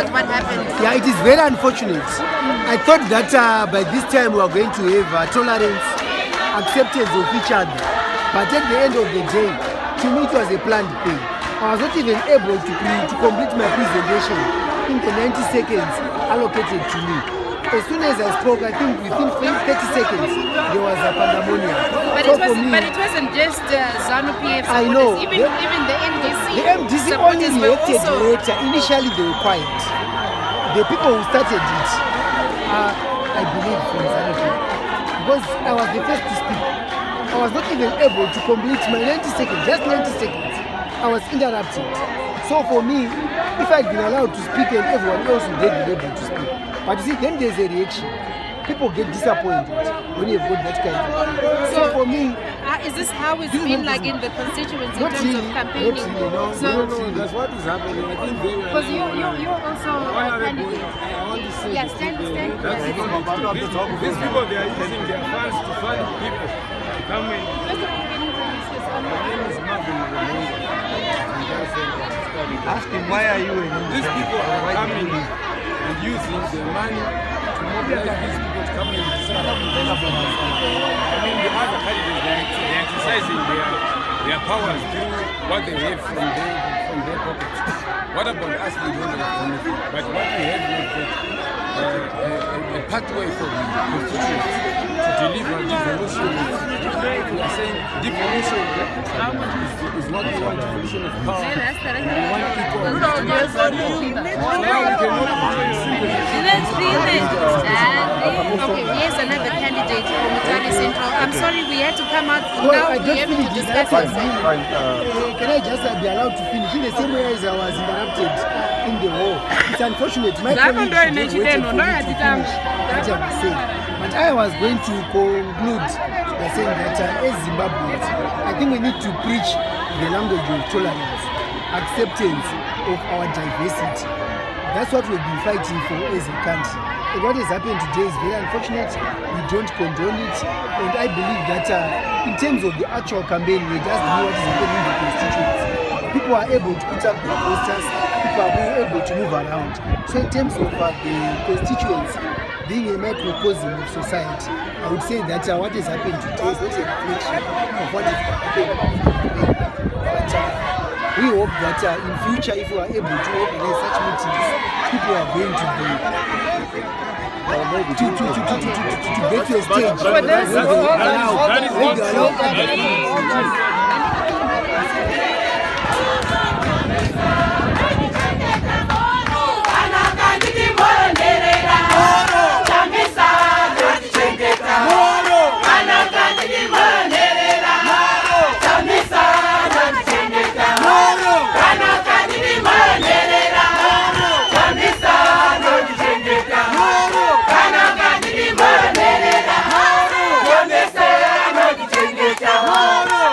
What happened? Yeah, it is very unfortunate. I thought that by this time we are going to have tolerance, acceptance of each other. But at the end of the day, to me it was a planned thing. I was not even able to complete my presentation in the 90 seconds allocated to me. As soon as I spoke, I think within 30 seconds, there was a pandemonium. But it wasn't just ZANU PF supporters. I know. Even the MDC. The MDC only reacted later. Initially, they were quiet. The people who started it are, I believe, from ZANU PF. Because I was the first to speak. I was not even able to complete my 90 seconds, just 90 seconds. I was interrupted. So for me, if I'd been allowed to speak and everyone else would be able to speak. But you see, then there's a reaction. People get disappointed when you've got that kind of thing. So for me, is this how it's been like in the constituency in terms of campaigning? No, that's what is happening. I think because you're also a candidate. I want to say yes, stand. These people, they are using their funds to fund people to come in. My name is Marvin. Ask him why are you in These people are coming and using the money to mobilize these people to come in and decide. I mean, the other candidates, they're exercising their powers through what they have from their pockets. What about us? We don't have anything. But what we have is a pathway for the constituents to deliver devolution. We are saying devolution is not the one devolution of power. We want people to Okay, here's another candidate for Mutare Central. I'm sorry we had to come out now. We have to discuss it. Can I just be allowed to finish? In the same way as I was interrupted in the war. It's unfortunate. My colleagues waited for me to finish what I was saying. But I was going to conclude by saying that as Zimbabweans, I think we need to preach the language of tolerance, acceptance of our diversity. That's what we've been fighting for as a country. And what has happened today is very unfortunate. We don't condone it. And I believe that in terms of the actual campaign, we just know what is happening in the constituency. People are able to put up their posters. People are able to move around. So in terms of the constituency, being a microcosm of society, I would say that what has happened today is not a reflection of what is happening. But we hope that in future, if we are able to organize such meetings, people are going to be to get to a stage where they allow.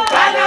Kana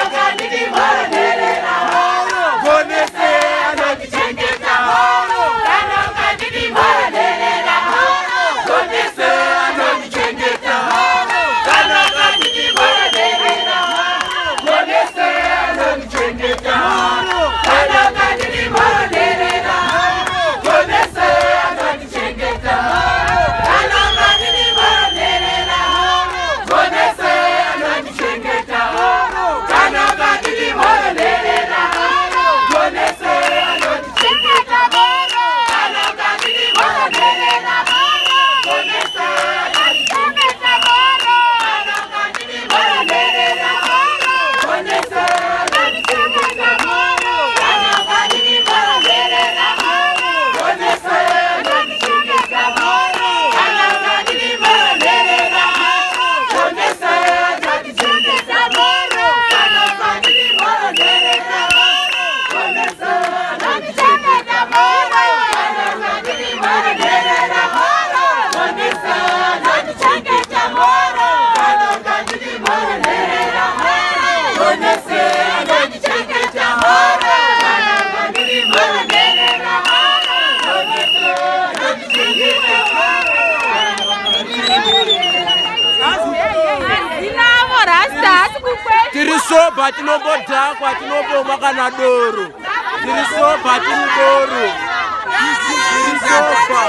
soba tinombodhakwa tinoboma kana doro. Tiri soba tinidoro. Tiri soba.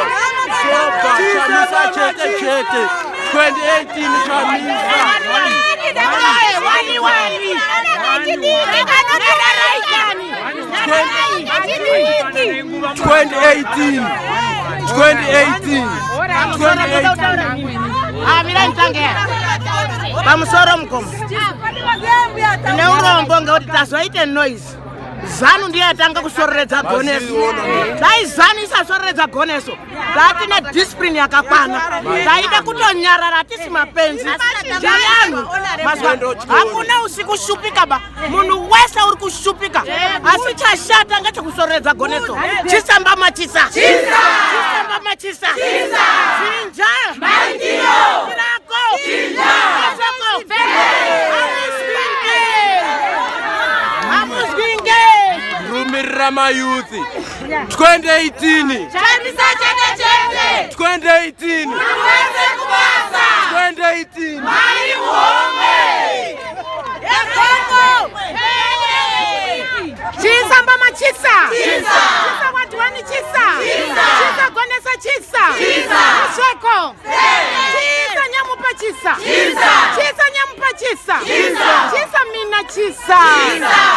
Chamisa chete. 2018 chamisa. 2018. Mira ntange. Pamusoro mkomo. Neurombo ngoti tazoite noise. ZANU ndiye atanga kusorredza goneso. Dai ZANU isasorredza goneso. Datina discipline yakakwana. Daida kutonyarara tisi mapenzi. Jayanu. Hakuna usikushupika ba. Munhu wese uri kushupika. Asi chashata ngachokusorredza goneso. Chisamba machisa. Chisamba machisa. Chinja. Mandio. Nako. Chinja. Rumirama youth 2018 Chamisa chete 2018 Uweze kubasa 2018 Mari muhome Yakongo Chisa mbama chisa Chisa watu wani chisa Chisa gonesa chisa Sheko Chisa nyamupa chisa Chisa nyamupa chisa Chisa mina chisa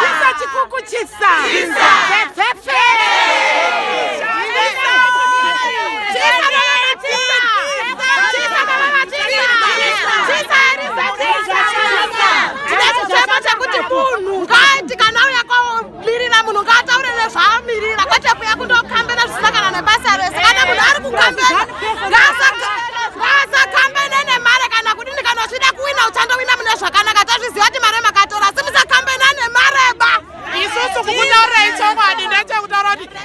Chisa chikuku chisa Fefe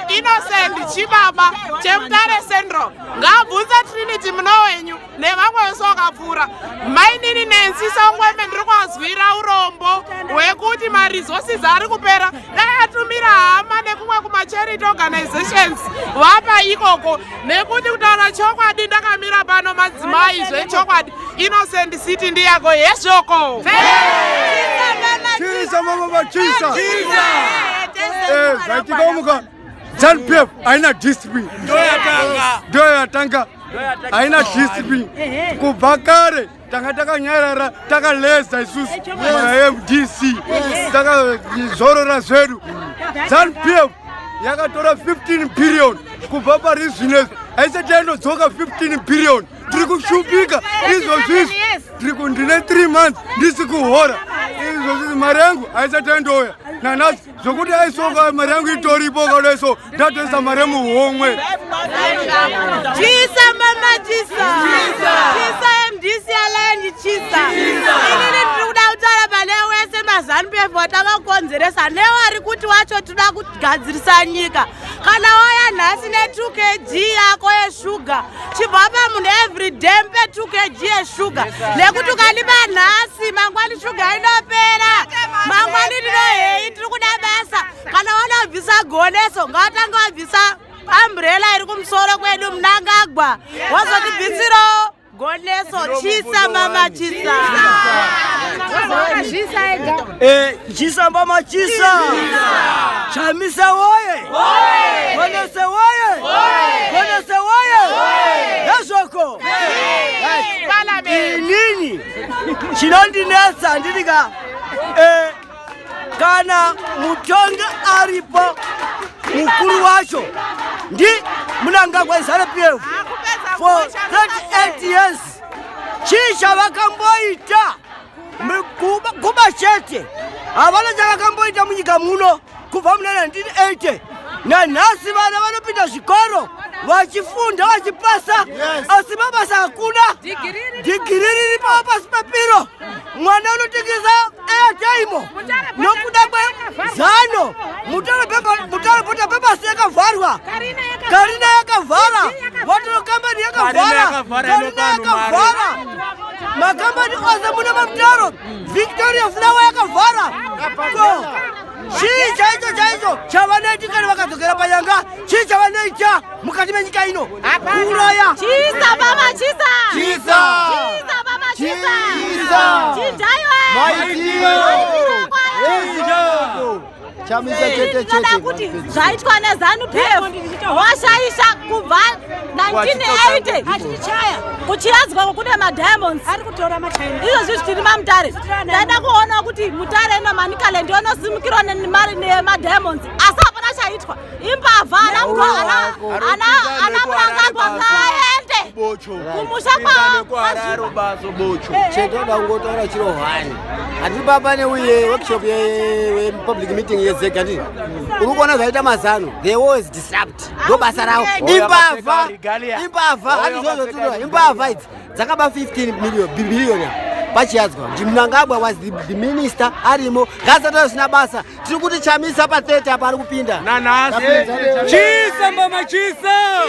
Innocent chibaba chemutare sendro ngabvunza Trinity munowenyu nevamwe sokapfura mainini Nancy songwembe ndiri kwazwira urombo hwekuti maresources ari kupera dai atumira hama nekumwe kumacharity organizations vapa ikoko nekuti kutaura chokwadi ndakamira pano madzimai zvechokwadi Innocent City ndiyako yezvoko Chisa mama chisa zvaitikamuka ZANU-PF haina discipline. Ndo yatanga haina discipline. Kubva kare tanga takanyarara takaleza isusu MDC takazorora zvedu. ZANU-PF yakatora 15 billion kubva pari zvinezvi haisati yanodzoka 15 billion. Tiri kushupika izvozvizvi ndine 3 months ndisi kuhora izvozvizvi mari yangu haisati yandoya nanasi zvokuti aisoka mari yangu itoripo kadoiso ndatoisa mari yemuhomwe. Chisa mama chisa MDC alaindi chisa inini tiri kuda kutaura pane wese mazANU-PF watakakonzeresa newari kuti wacho tinoda kugadzirisa nyika kana waya nhasi ne2 kg yako yeshuga chibva pamunhu everyday mpe 2 kg yeshuga nekuti ukalipa nhasi mangwani shuga inopera mangwani tinohei tiri kuda basa kana wana kubvisa goneso ngawatange wabvisa umbrella iri kumusoro kwedu Mnangagwa wazotibvisiro goneso chisa mama chisa chisa mama chisa Chamisa woye Gonese woye Gonese woye Yashoko inini chinondinetsa ndidika kana mutonge aripo mukuru wacho ndi Mnangagwa ZANU-PF for 38 years chisha vakamboita kuba chete havana chavakamboita munyika muno kubva muna 1980 nanhasi vana vanopinda zvikoro vachifunda vachipasa asi mabasa hakuna digiri riripo pasi pepiro mwana unotengesa airtime nokuda kweZANU Mutare pota pepasi yakavharwa Karina yakavhara Water Company yakavhara Karina yakavhara makambani ose muna mamutaro Victoria Flower yakavhara chii chaicho chavanoitika vakadzokera panyanga chii chavanoita mukati menyika ino kuuraya Chisa mama chisa Chisa Chisa mama chisa Chisa Chinjayo Maitio Chamisa chete chete kuti zvaitwa nezanu PF washaisha kubva 1980 kuchiyadzwa kune madiamonds ari kutora machaina izvo zvitiri mamutare ndaida kuona kuti Mutare inomanikale ndiyo inosimukirwa nemari nemadiamonds asi hapana chaitwa imbavha ana murangagwa ngaende kumusha chetoda kungotaura chiro hwani hatiri papa neuye workshop yepublic meeting yezega ndii uri kuona zvaita mazano they always disrupt ndo basa ravo imbavha handizvozvotiroa imbavha idzi dzakaba 15 billion pachiyadzwa kuti Mnangagwa was the minister arimo ngazatoa zvisina basa tiri kuti Chamisa pa30 apa ari kupinda nanhasi chisa mama chisa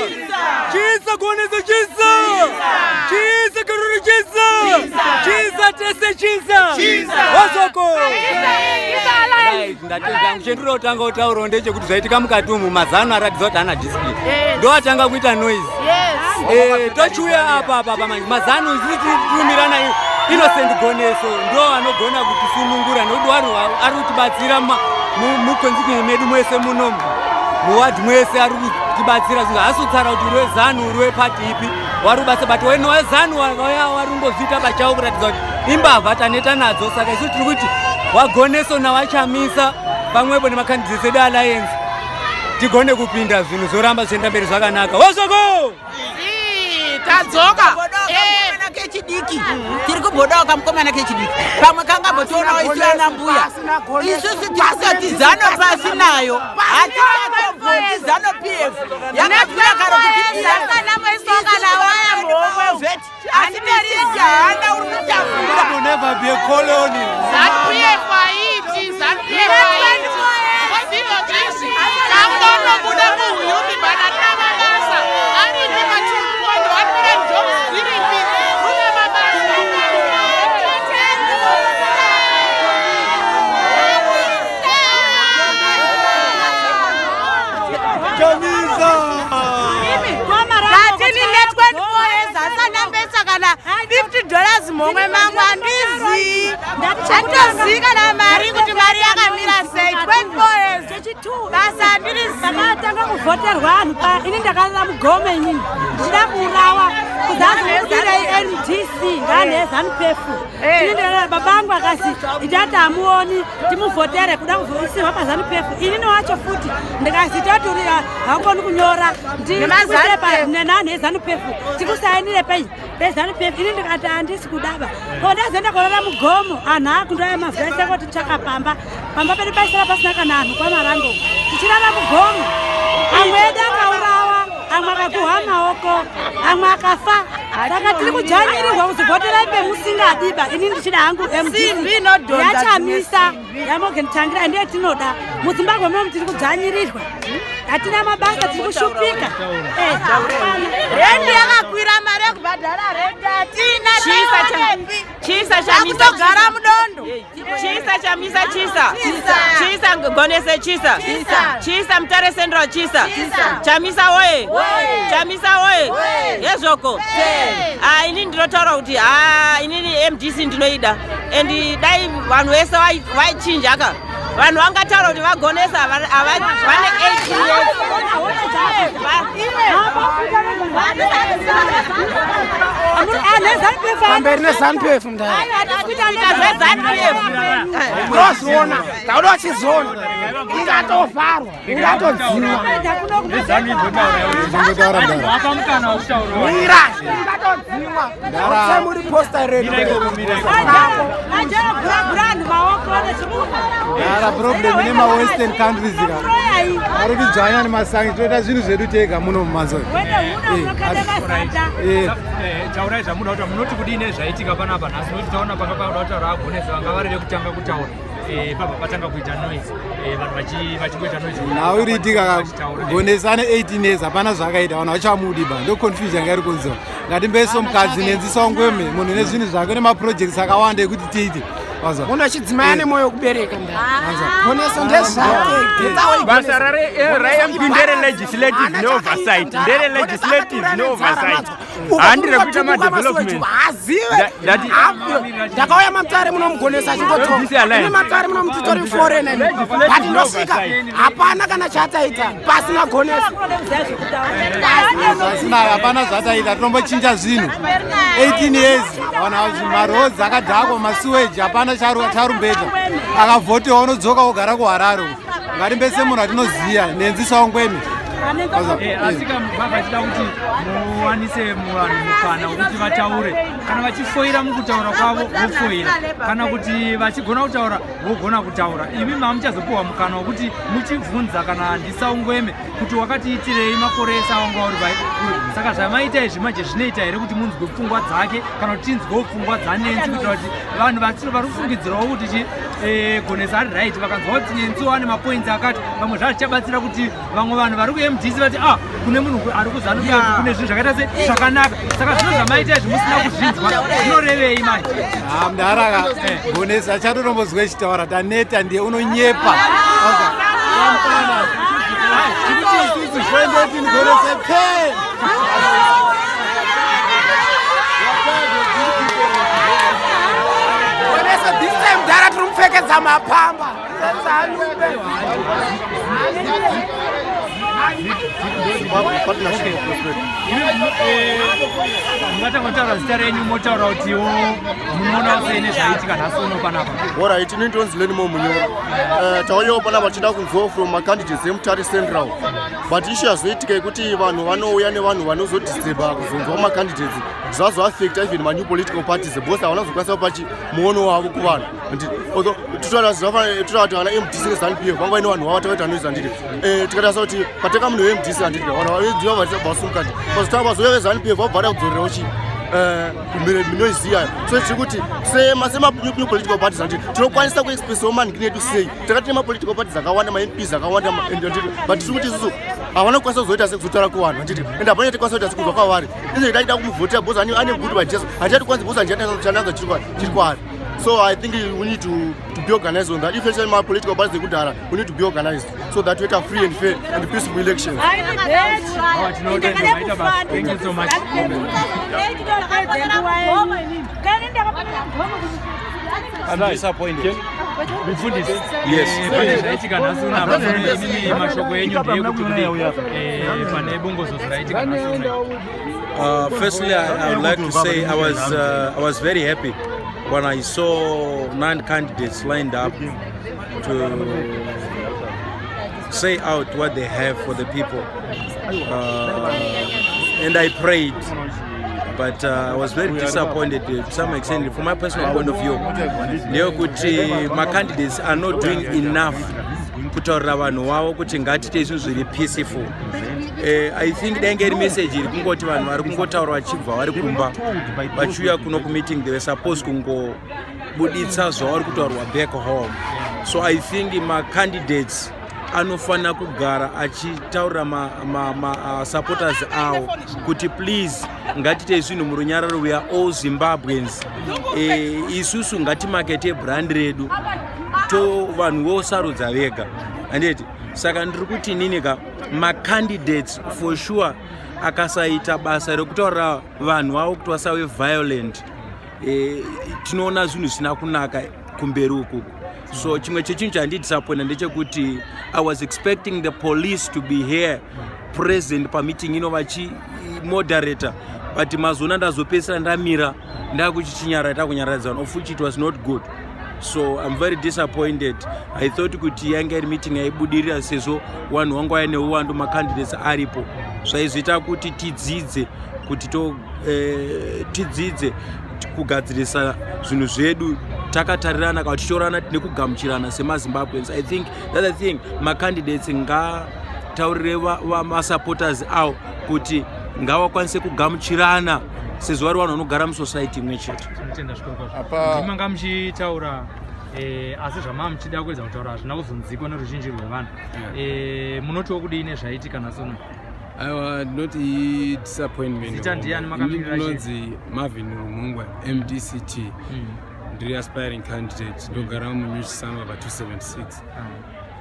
kuonesa chisa karuri chisa tese chisa wazoko ndatenga chendiro tanga utauro ndechekuti zvaitika mukati umu mazano aratidza kuti ana discipline ndo atanga kuita noise tochiuya apa manje mazano zviritumirana Innocent Goneso ndo anogona kutisunungura nekuti vanhu ari kutibatsira mukonziki medu mwese muno muwadhi mwese ari kutibatsira zvinhu asitsara kuti uri wezanu uri wepati ipi wari kubasa but wena wezanu wari kungozviita pachawo kuratidza kuti imbavha taneta nadzo saka isu tiri kuti waGoneso nawachamisa pamwepo nemakandidates edu alliance tigone kupinda zvinhu zvoramba zvichienda mberi zvakanaka wazoko tadzoka kechidiki tiri kubhodawo kamukomana kechidiki pamwe kangambotoonawo isu ana mbuya isusu tisati ZANU pasi nayo hatikatobvoti ZANU PF yakabvira kare kutiisakanamwesokanawayamhomwe asi merizahana uri kutambura never be a colony ZANU PF haiti ZANU PF haiti wazino zvisi kamunonobuda muhuyupi banana mabasa arini machiukondo arikuda jobs zviripi $50 mhomwe mangu handizi handitozivi kana mari kuti mari yakamira sei 24 years basa handirizii kuvhoterwa vanhu ini ndakanira mugome inini ndichida kuurawa kuzazomudira MDC ngani yeZANU PF ini ndikana baba angu akasi itati hamuoni timuvhotere kuda kuzoisirwa paZANU PF inini wacho futi ndikasita kuti haukoni kunyora ndikusepa nenanhu yeZANU PF tikusainire peZANU PF ini ndikati handisi kudaba ko ndazoenda korora mugomo anhu akundoya mavhese kuti chakapamba pamba pedu paisira pasina kana anhu kwamarango tichirara mugomo amwe edu akaurawa amwe akaguhwa maoko amwe akafa saka tiri kujanyirirwa kuzivhoterai pemusingadiba ini ndichida hangu MDC yachamisa yamogentangira ndiye tinoda muZimbabwe muno tiri kujanyirirwa hatina mabasa tiri kushupika rendi yakakwira mari yekubhadhara rendi hatina akutogara mudondo chisa Gonese chisa Mutare Central chisa Chamisa woye yezvoko ini ndinotaura kuti inini MDC ndinoida and dai vanhu vese vaichinjaka vanhu vangataura kuti vaGonesa vane 8 years pamberi neZANU PF ndozviona tauda vachizona ingatovharwa ingatodziwa muri posta redu dara problem ine mawestern countries ari kujanya nemasangi toita zvinhu zvedu tega muno mumazoni taurai zvamuda kuti munoti kudii zvaitika panapa nhasi nokuti taona pakapauda kutaura vaGonesa vanga vari vekutanga kutaura pabva patanga kuita noise vanhu vachingoita noise nhau iriitika Gonesa ane 18 years hapana zvakaita vanhu vachamudiba ndo confusion yanga iri kunzwa ngatimbeso mukadzi nenzisongweme munhu nezvinhu zvake nemaprojects akawanda ekuti tiite munhu achidzimai ane mwoyo wekubereka Gonesa ndezvake basa raMP ndere legislative neoversight handira kuita madevelopment hazive ndakauya mamutare munomugonesa chingotoine mamutare munomututori forena but ndosvika hapana kana chataita pasina gonesa hapana zvataita tinombochinja zvinhu 18 years marodzi akadhakwa masuweji hapana charumbeta akavhotewa unodzoka wogara kuharare ngatimbese munhu atinoziya nenzisawo ngwemi asi vachida kuti muwanise vanhu mukana wekuti vataure kana vachifoira mukutaura kwavo vofoira kana kuti vachigona kutaura vogona kutaura imi mamuchazopiwa mukana wekuti muchibvunza kana handisa ungweme kuti wakatiitirei makore ese awanga uri saka zvamaita izvi manje zvinoita here kuti munzwe pfungwa dzake kana kuti tinzwewo pfungwa dzanenzi kuitira kuti vanhu vari kufungidzirawo kuti gonesa ari right vakanzwa kuti nenzi wane mapoints akati vamwe zvazichabatsira kuti vamwe vanhu vari kuMDC vati kune munhu ari kuzanu kune zvinhu zvakaita se zvakanaka saka zvino zvamaita izvi musina kuzvinzwa zvinorevei manje mudaraka gonesa achatotombozwe chitaura taneta ndiye unonyepa this time dara tiri mupfekedza mapamba munatangotaura zita renyu motaura kutiwo munoona sei nezvaitika nhasi uno panapa oright ini ndonzi lenimo munyoro tauyawo panapa tichida kunzwawo from macandidates eMutare Central but ishu yazoitika yekuti vanhu vanouya nevanhu vanozodisturba kuzonzwawo macandidates zvazoaffecta even manew political parties because havanazokwanisa kupachi muono wavo kuvanhu tutaati vana MDC neZANU-PF vanga vaine vanhu vavo takaita noizi handiti tikatarisa kuti pateka munhu weMDC handiti vanhu vaiziva vasumukati pazotanga vazoya veZANU-PF vabvada kudzorerawo chi minoiziyayo so tiri kuti semanew political parties handiti tinokwanisa kuexpressawo manhingini edu sei takati nemapolitical parties akawanda maMPs akawanda but tiri kuti isusu havana kukwanisa kuzoita sekuzotaura kuvanhu handiti ende hapana tikwanisa kuita sekubva kwavari izvo taida kumuvhotera because ane good by jesu hatitati kwanzi because handichananza chiri kwaari. So I think we need to be organized on that. If it's my political parties, we need to be organized so that we have free and fair and peaceful elections. Thank you so much. I'm disappointed. Yes. Firstly, I would like to say I was very happy when I saw 9 candidates lined up to say out what they have for the people. And I prayed, but I was very disappointed to some extent. From my personal point of view, my candidates are not doing enough kutaurira vanhu vavo kuti ngatiite zvinhu zviri peaceful. I think denge message iri kungoti vanhu vari kungotaura vachibva vari kumba vachiuya kuno kumeeting they were supposed kungobuditsa zvavari kutaurwa back home. So I think candidates anofanira kugara achitaurira supporters avo kuti please ngatiite zvinhu murunyararo we are all Zimbabweans. Isusu ngatimakete brand redu to vanhu vosarudza vega handiti. Saka ndiri kuti ninika macandidates for sure akasaita basa rekutaurira vanhu vavo kuti vasave violent tinoona zvinhu zvisina kunaka kumberi ukuku. So chimwe chechinhu chandidisappointa ndechekuti I was expecting the police to be here present pameeting ino vachimoderator, but mazona ndazopedzisira ndamira ndakuchichinyara takunyaradzana of which it was not good. So I'm very disappointed. I thought kuti yange iri meeting yaibudirira sezvo vanhu vanga vaine uwandu macandidates aripo zvaizoita kuti tidzidze kuti tidzidze kugadzirisa zvinhu zvedu takatarirana kana tichiorana nekugamuchirana semaZimbabweans. I think the other thing macandidates ngataurire masupporters avo kuti ngavakwanise kugamuchirana sezvo vari vanhu vanogara musociety imwe chete. Ndimanga muchitaura asi zvamava muchida kuedza kutaura hazvina kuzonzikwa neruzhinji rwevanhu. Munotiwo kudini zvaitika nhasi uno? Not a disappointment. Zita ndiani makamirira che? Ndinonzi Marvin Rumungwa, MDCT. Ndiri aspiring candidate. Ndogara muNew Chisanwa pa 276.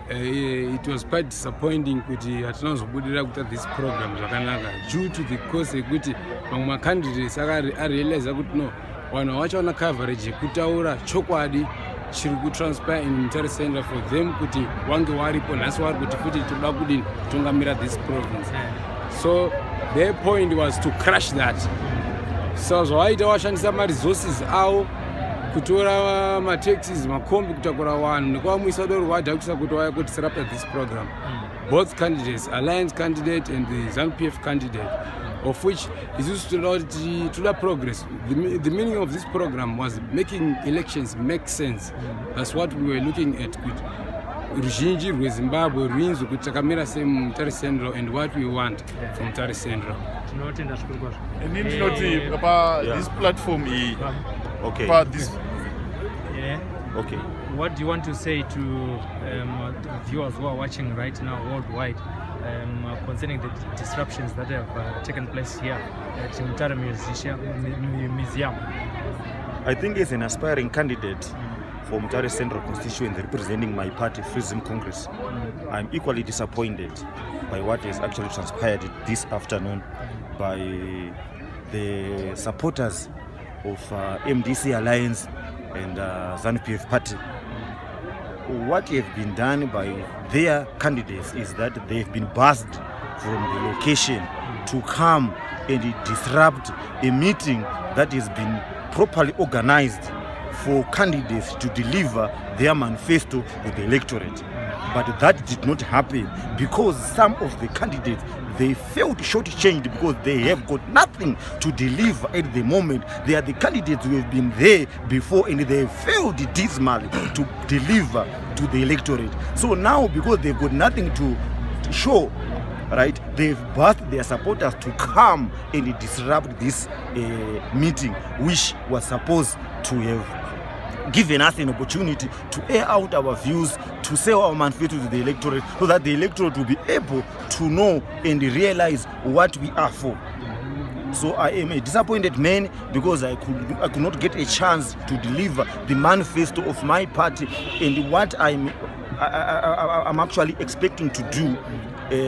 it was quite disappointing kuti hatina kuzobudirira kuita this program zvakanaka due to the cause yekuti mamwe macandidates arealize kuti no vanhu vachaona coverage yekutaura chokwadi chiri kutranspire in Mutare Center for them kuti wange waripo nhasi vari kuti futi toda kudini kutungamira this province. So their point was to crush that. So zvavaita vashandisa maresources avo kutora mataxis makombi kutakura vanhu nekuvamwisa doro vadha kuisa kuti vaya kuti set up this program. Both candidates, Alliance candidate and the ZANU-PF candidate, of which is to progress. The meaning of this program was making elections make sense. That's what we were looking at. Ruzhinji rweZimbabwe rwinzwi kuti takamira seMutare Central and what we want from Mutare Central. This platform is okay. Okay. What do you want to say to viewers who are watching right now worldwide concerning the disruptions that have taken place here at Mutare Museum? I think as an aspiring candidate for Mutare Central constituency representing my party, Freedom Congress, I'm equally disappointed by what has actually transpired this afternoon by the supporters of MDC Alliance and ZANU-PF party. What has been done by their candidates is that they've been buzzed from the location to come and disrupt a meeting that has been properly organized for candidates to deliver their manifesto to the electorate. But that did not happen because some of the candidates, they felt shortchanged because they have got nothing to deliver at the moment. They are the candidates who have been there before and they failed dismally to deliver to the electorate. So now because they've got nothing to show, right, they've asked their supporters to come and disrupt this meeting, which was supposed to have given us an opportunity to air out our views, to sell our manifesto to the electorate, so that the electorate will be able to know and realize what we are for. So I am a disappointed man because I could not get a chance to deliver the manifesto of my party and what I'm actually expecting to do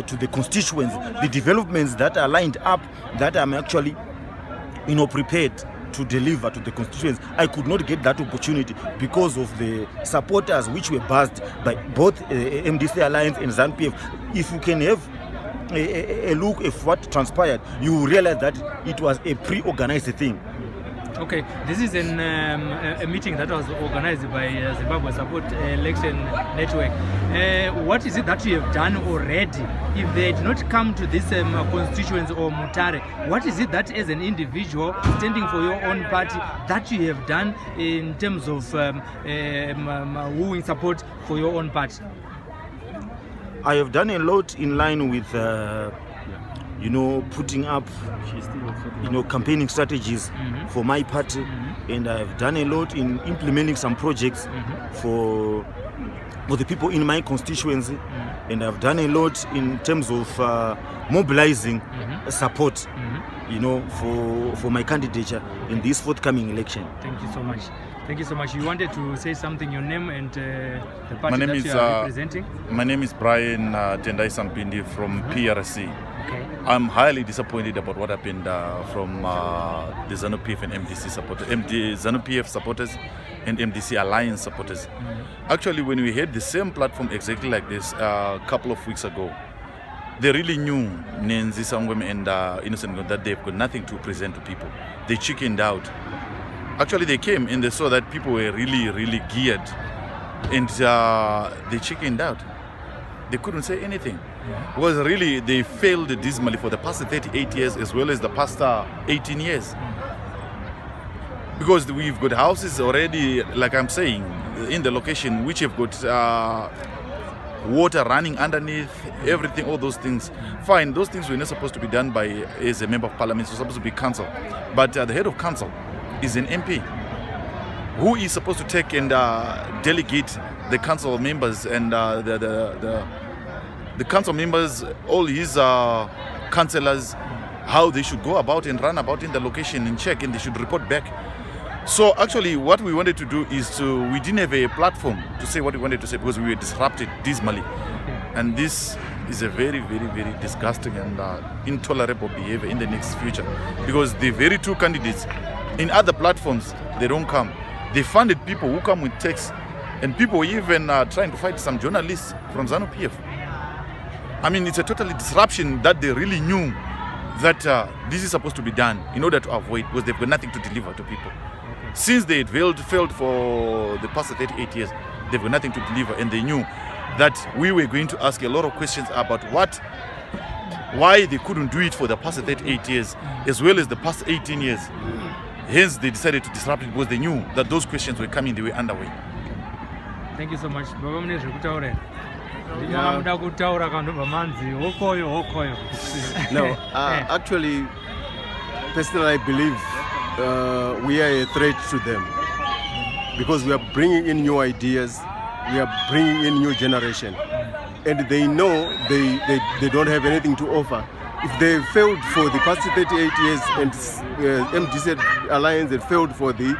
to the constituents, the developments that are lined up, that I'm actually prepared to deliver to the constituents. I could not get that opportunity because of the supporters which were buzzed by both MDC Alliance and ZANU-PF. If you can have a look at what transpired, you will realize that it was a pre-organized thing. Okay, this is a meeting that was organized by Zimbabwe Support Election Network. What is it that you have done already? If they did not come to this constituency or Mutare, what is it that as an individual standing for your own party that you have done in terms of wooing support for your own party? I have done a lot in line with putting up campaigning strategies for my party, and I've done a lot in implementing some projects for the people in my constituency, and I've done a lot in terms of mobilizing support for my candidature in this forthcoming election. Thank you so much. Thank you so much. You wanted to say something, your name and the party that you are representing? My name is Brian Tendai Sampindi from PRC. Okay. I'm highly disappointed about what happened from the ZANU-PF and MDC supporters, ZANU-PF supporters and MDC Alliance supporters. Actually, when we had the same platform exactly like this a couple of weeks ago, they really knew Nenzi Sangwem and Innocent that they've got nothing to present to people. They chickened out. Actually, they came and they saw that people were really, really geared, and they chickened out. They couldn't say anything. Because really, they failed dismally for the past 38 years as well as the past 18 years. Because we've got houses already, like I'm saying, in the location which have got water running underneath, everything, all those things. Fine, those things were not supposed to be done by as a member of parliament, it's supposed to be council. But the head of council is an MP who is supposed to take and delegate the council members and the council members, all his councillors, how they should go about and run about in the location and check, and they should report back. So actually what we wanted to do is we didn't have a platform to say what we wanted to say because we were disrupted dismally. And this is a very, very, very disgusting and intolerable behavior in the next future. Because the very two candidates in other platforms, they don't come. They funded people who come with texts, and people even trying to fight some journalists from ZANU PF. I mean, it's a totally disruption that they really knew that this is supposed to be done in order to avoid, because they've got nothing to deliver to people. Since they had failed for the past 38 years, they've got nothing to deliver, and they knew that we were going to ask a lot of questions about why they couldn't do it for the past 38 years, as well as the past 18 years. Hence, they decided to disrupt it because they knew that those questions were coming, they were underway. Thank you so much. No, actually, personally, I believe we are a threat to them because we are bringing in new ideas, we are bringing in new generation, and they know they don't have anything to offer. If they failed for the past 38 years and MDC alliance had failed for the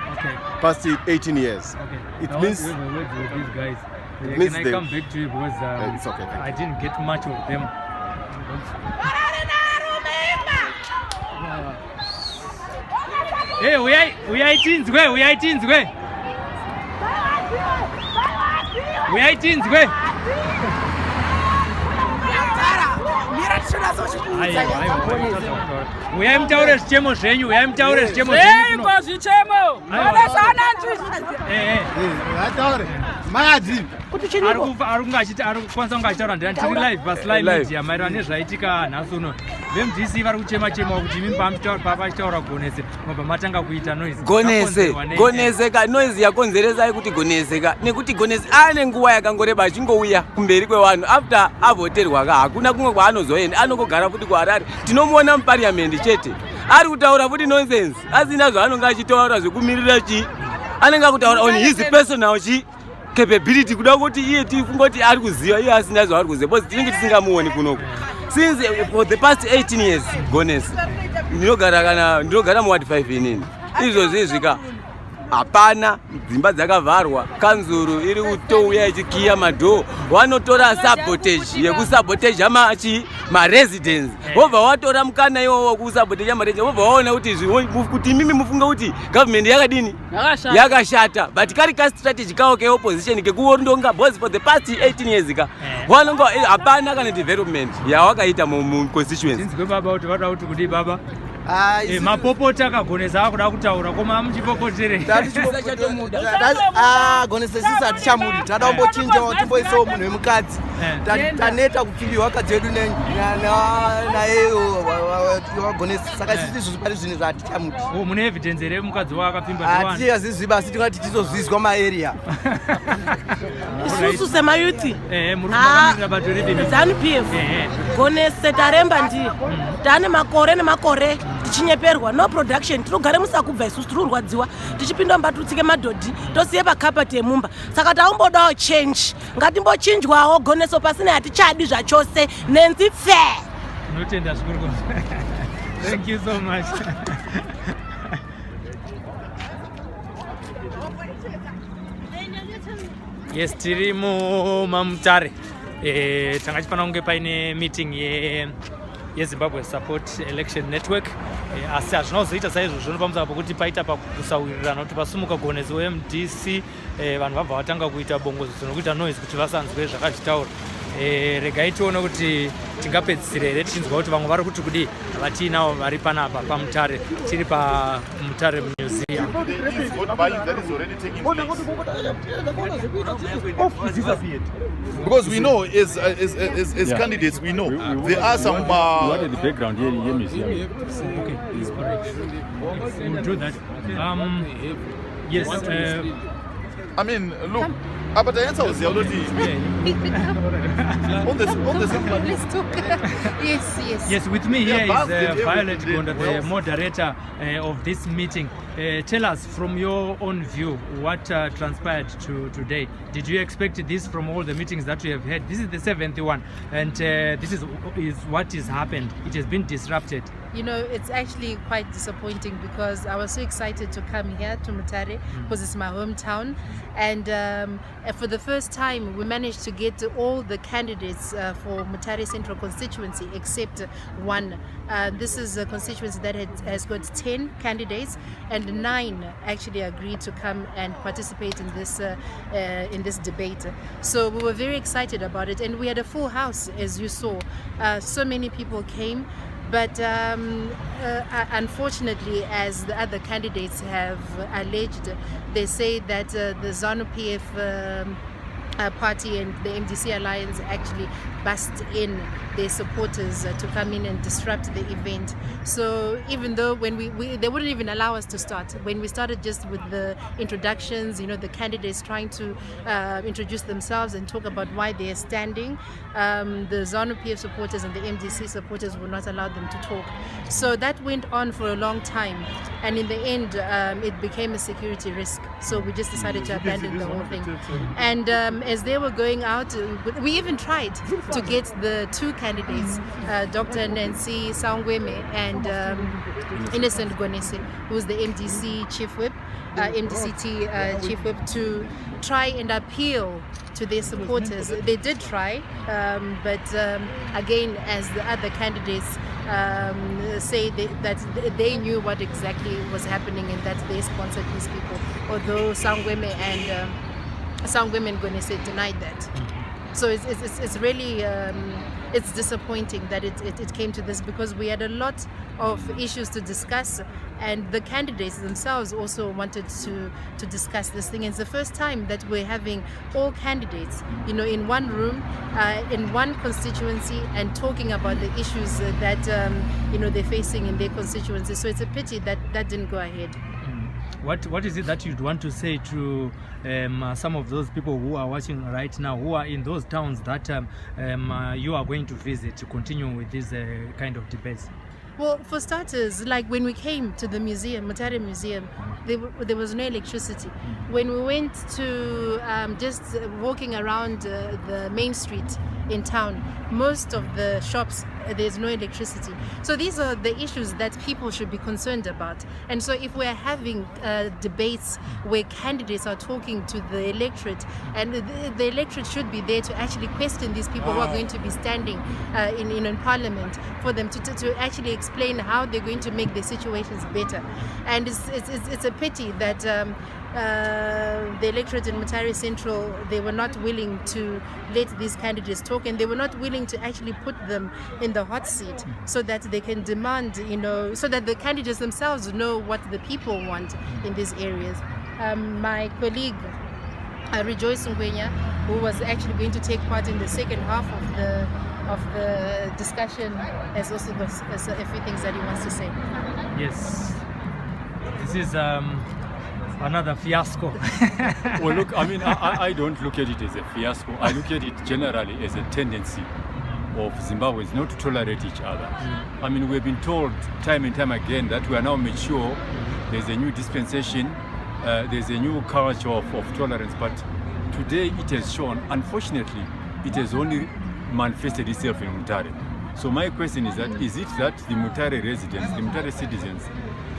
past 18 years, it means with these guys. It means can I come back to you because it's okay, I didn't get much of them. Hey, we are teens, we are teens, uyai mutaure zvichemo zvenyu, uyai mutaure zvichemo zvenyu. Zvichemo. Madzi. Ari kukwanisa kunge achitaura ndira tiri live paSly Media maererano nezvaitika nhasi uno. VeMDC vari kuchema kuti imi pachitaura Gonese mobva matanga kuita noise. Goneseka noise yakonzeresai kuti goneseka nekuti Gonese ane nguva yakangoreba achingouya kumberi kwevanhu after avoterwa hakuna kumwe kwaanozoenda, anongogara futi kuHarare. Tinomuona muparliamendi chete ari kutaura futi nonsense asina zvaanonge achitaura zvekumirira anenge akutaura on his personal capability kuda kuti iye tifunga kuti ari kuziva iye asina zvaari kuziva because tinenge tisingamuoni kunoko since for the past 18 years. Gonese ndinogara muward 5 inini izvozvizvika hapana, dzimba dzakavharwa, kanzuru iri kutouya ichikiya madhoo, wanotora sabotage yekusabotage maresidence, wobva watora mukana iwowo kusabotage maresidence, wobva waona kuti mimi mufunga kuti government yakadini yakashata, but kari ka strategy kawo keopposition kekuondonga because for the past 18 years wanonga hapana kana development yawakaita mu constituency. Sinzwe baba kuti vada kuti kudi baba mapopota akagonesa akuda kutaura koma muchipokotere Gonese sisi hatichamudi, tada umbochinja timboisawo munhu wemukadzi, taneta kupfimbiwa wakadzi wedu naye waGonese, saka sisi izvozvo pari zvinhu zvahatichamudi. Mune evidence here mukadzi wakapfimba? Hatichazvizvi basi tingati tichizozvizwa maarea. Isusu semayuthi muri kumamirira bato ridini ZANU PF Gonese taremba ndiye tane makore nemakore tichinyeperwa, no production, tinogara musakubva isusu tirurwadziwa tichipinda mubatutsike madhodhi tosiye pakapati yemumba, saka taumbodawo change, ngatimbochinjwawo Gonese pasina hatichadi zvachose nenzi fe. Notenda zvikuru. Thank you so much. Yes, tiri muMutare. Tanga chifanira kunge paine meeting yeZimbabwe Support Election Network. Asi hazvinozoita saizvozvo nopamusaka pokuti paita pakusawirirana kuti pasumuka Gonese weMDC vanhu vabva vatanga kuita bongozozo nokuita noise kuti vasanzwe zvakachitaura. Regai tione kuti tingapedzisira here tichinzwa kuti vamwe vari kuti kudi vatiinawo vari panapa paMutare, tiri paMutare Museum. Because we know as candidates, we know there are some what is the background here in the museum? Okay, all right. We'll do that. Yes. I mean, look, but the answer was already on the same plan. Let's talk. Yes. Yes, with me here is Violet Gonda, the moderator of this meeting. Tell us from your own view what transpired today. Did you expect this from all the meetings that you have had? This is the 7th one, and this is what has happened. It has been disrupted. You know, it's actually quite disappointing because I was so excited to come here to Mutare because it's my hometown. And for the first time, we managed to get all the candidates for Mutare Central constituency except one. This is a constituency that has got 10 candidates, and 9 actually agreed to come and participate in this debate. So we were very excited about it, and we had a full house, as you saw. So many people came. But unfortunately, as the other candidates have alleged, they say that the ZANU PF party and the MDC alliance actually bust in their supporters to come in and disrupt the event. So even though when they wouldn't even allow us to start. When we started just with the introductions, you know, the candidates trying to introduce themselves and talk about why they are standing, the ZANU PF supporters and the MDC supporters would not allow them to talk. So that went on for a long time, and in the end it became a security risk. So we just decided to abandon the whole thing. And as they were going out, we even tried to get the 2 candidates, Dr. Nancy Sangweme and Innocent Gonese, who's the MDC chief whip, MDCT chief whip, to try and appeal to their supporters. They did try, but again, as the other candidates say that they knew what exactly was happening and that they sponsored these people, although Sangweme and Gonese denied that. So it's really it's disappointing that it came to this, because we had a lot of issues to discuss, and the candidates themselves also wanted to discuss this thing. It's the first time that we're having all candidates, you know, in one room, in one constituency, and talking about the issues that you know, they're facing in their constituency. So it's a pity that that didn't go ahead. What is it that you'd want to say to some of those people who are watching right now, who are in those towns that you are going to visit, to continue with this kind of debates? Well, for starters, like when we came to the museum, Mutare Museum, there was no electricity. When we went to just walking around the main street in town, most of the shops, there's no electricity. So these are the issues that people should be concerned about. And so if we're having debates where candidates are talking to the electorate, and the electorate should be there to actually question these people who are going to be standing in Parliament, for them to actually explain how they're going to make their situations better. And it's a pity that the electorate in Mutare Central, they were not willing to let these candidates talk, and they were not willing to actually put them in the hot seat so that they can demand, you know, so that the candidates themselves know what the people want in these areas. My colleague Rejoice Ngwenya, who was actually going to take part in the second half of the discussion, has also got a few things that he wants to say. Yes, this is another fiasco. Well, look, I mean, I don't look at it as a fiasco. I look at it generally as a tendency of Zimbabweans not to tolerate each other. I mean, we've been told time and time again that we are now mature, there's a new dispensation, there's a new culture of tolerance, but today it has shown, unfortunately, it has only manifested itself in Mutare. So my question is that, is it that the Mutare residents, the Mutare citizens,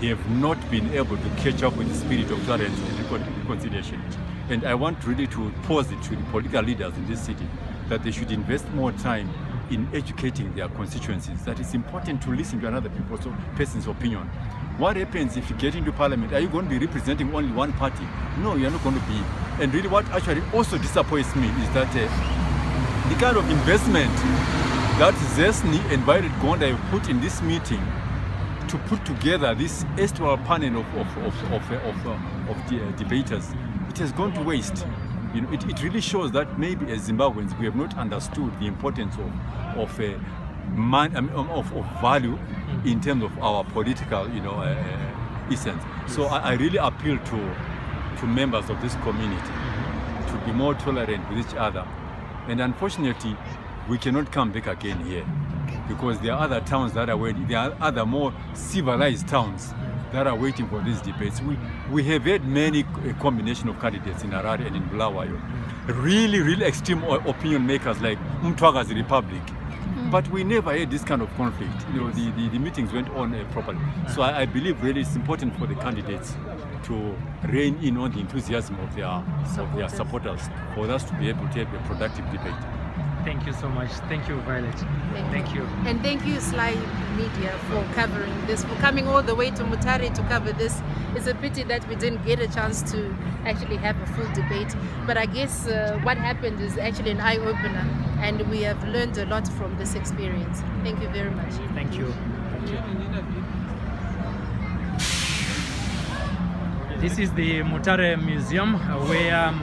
have not been able to catch up with the spirit of tolerance and reconciliation? And I want really to pose it to the political leaders in this city that they should invest more time in educating their constituencies, that it's important to listen to another person's opinion. What happens if you get into parliament? Are you going to be representing only one party? No, you're not going to be. And really what actually also disappoints me is that the kind of investment that ZESN and Violet Gonda have put in this meeting to put together this erstwhile panel of debaters, it has gone to waste. You know, it really shows that maybe as Zimbabweans we have not understood the importance of value in terms of our political, you know, essence. So I really appeal to members of this community to be more tolerant with each other. And unfortunately, we cannot come back again here, because there are other towns that are waiting. There are other more civilized towns that are waiting for these debates. We have had many combination of candidates in Harare and in Bulawayo. Really extreme opinion makers like Mtwaga's Republic. but we never had this kind of conflict. You know, the meetings went on properly. So I believe really it's important for the candidates to rein in on the enthusiasm of their supporters for us to be able to have a productive debate. Thank you so much. Thank you, Violet. Thank you. And thank you, Sly Media, for covering this, for coming all the way to Mutare to cover this. It's a pity that we didn't get a chance to actually have a full debate. But I guess what happened is actually an eye-opener, and we have learned a lot from this experience. Thank you very much. Thank you. Thank you. This is the Mutare Museum where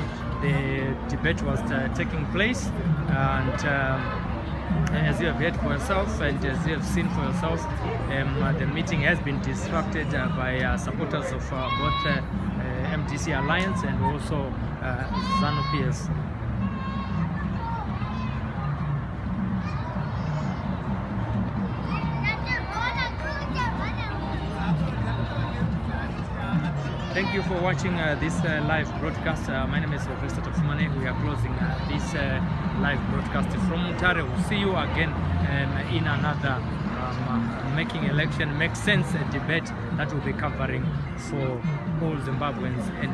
the debate was taking place, and as you have heard for yourself and as you have seen for yourself, the meeting has been disrupted by supporters of both MDC Alliance and also ZANU PS. Thank you for watching this live broadcast. My name is Sylvester Tafumane. We are closing this live broadcast from Mutare. We'll see you again in another Making Election Makes Sense debate that will be covering for all Zimbabweans and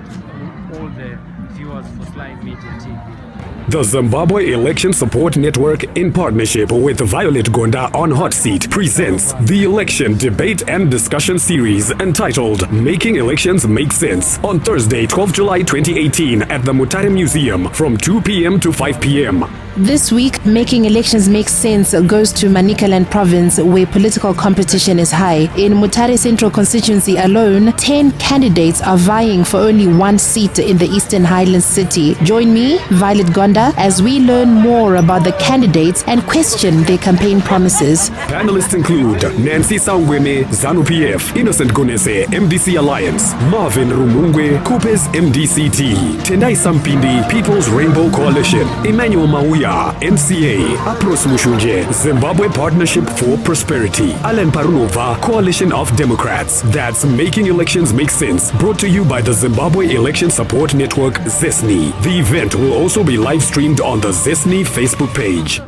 all the viewers for Sly Media TV. The Zimbabwe Election Support Network, in partnership with Violet Gonda on Hot Seat, presents the election debate and discussion series entitled Making Elections Make Sense on Thursday, 12 July 2018 at the Mutare Museum from 2 p.m. to 5 p.m. This week, Making Elections Make Sense goes to Manicaland Province, where political competition is high. In Mutare Central constituency alone, 10 candidates are vying for only one seat in the Eastern Highlands city. Join me, Violet Gonda, as we learn more about the candidates and question their campaign promises. Panelists include Nancy Sangweme, ZANU PF, Innocent Gonese, MDC Alliance, Marvin Rumungwe, Kupes MDCT, Tendai Sampindi, People's Rainbow Coalition, Emmanuel Mauya, NCA, Apros Mushunje, Zimbabwe Partnership for Prosperity, Alan Parunova, Coalition of Democrats. That's Making Elections Make Sense, brought to you by the Zimbabwe Election Support Network, ZESN. The event will also be live streamed on the ZESN Facebook page.